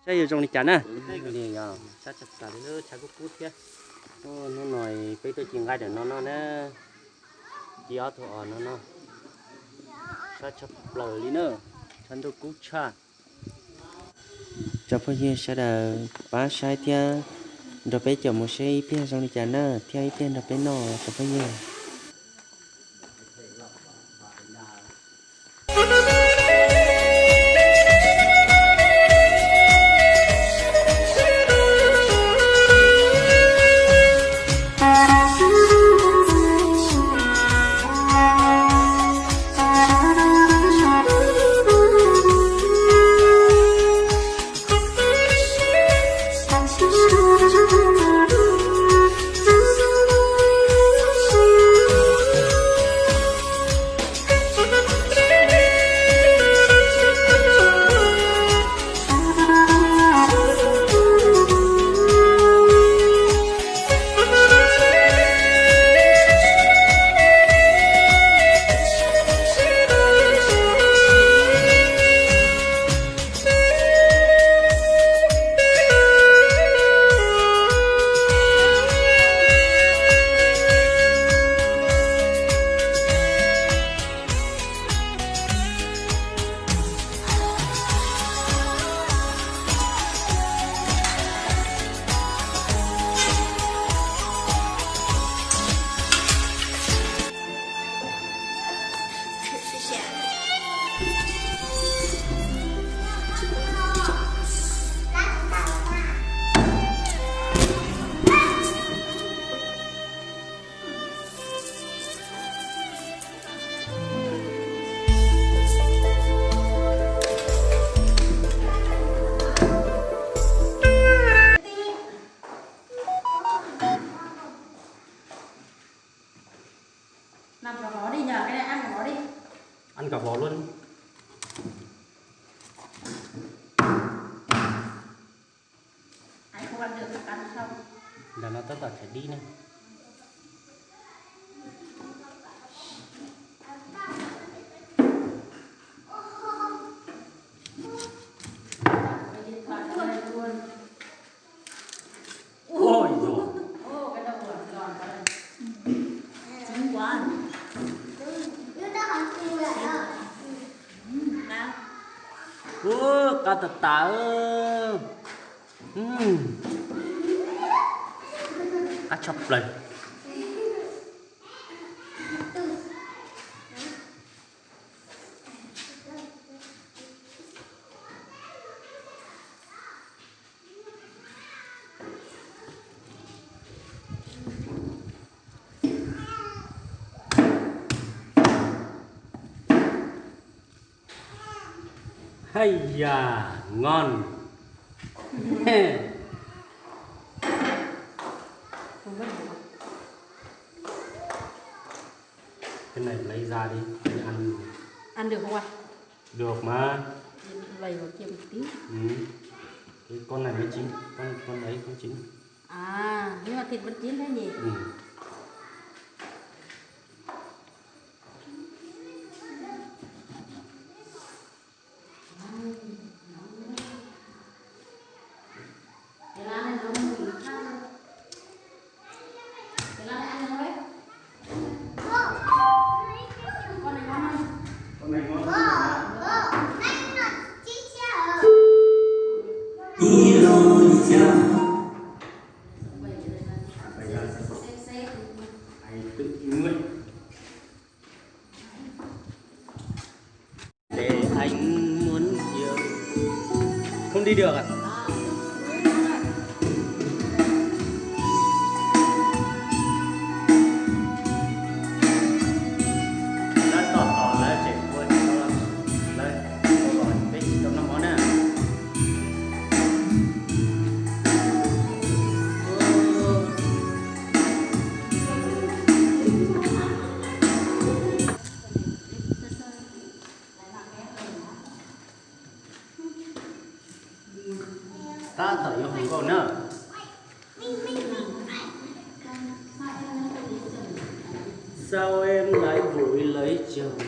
Sao giờ trong này chán à? Này à, sao chặt chặt nó chả có cút kia. Nó nói bây tôi chuyện ngay để nó chỉ ở thôi nó sao chập lời đi nữa, chân tôi cút cha. Cho bây giờ sẽ là ba sai tia, rồi bây giờ một sai phía trong này chán à, theo tiền rồi bây nó cho bây giờ. Làm cả bó đi nhờ, cái này ăn cả bó đi. Ăn cả bò luôn. Anh không ăn được, ăn xong. Là nó tất cả phải đi này. Ôi dồi. Cái đầu giòn giòn vào đây. Chín quá. Nào. Cá tật tả cá chọc lên. Hay da, ngon. Cái này lấy ra đi, để ăn. Ăn được không ạ? Được mà. Lầy vào kia một tí. Cái con này mới chín, con đấy không chín. À, nhưng mà thịt vẫn chín thế nhỉ? Để anh muốn yêu. Không đi được à? Ta thở yêu không còn nữa. Sao em lại vội lấy chồng?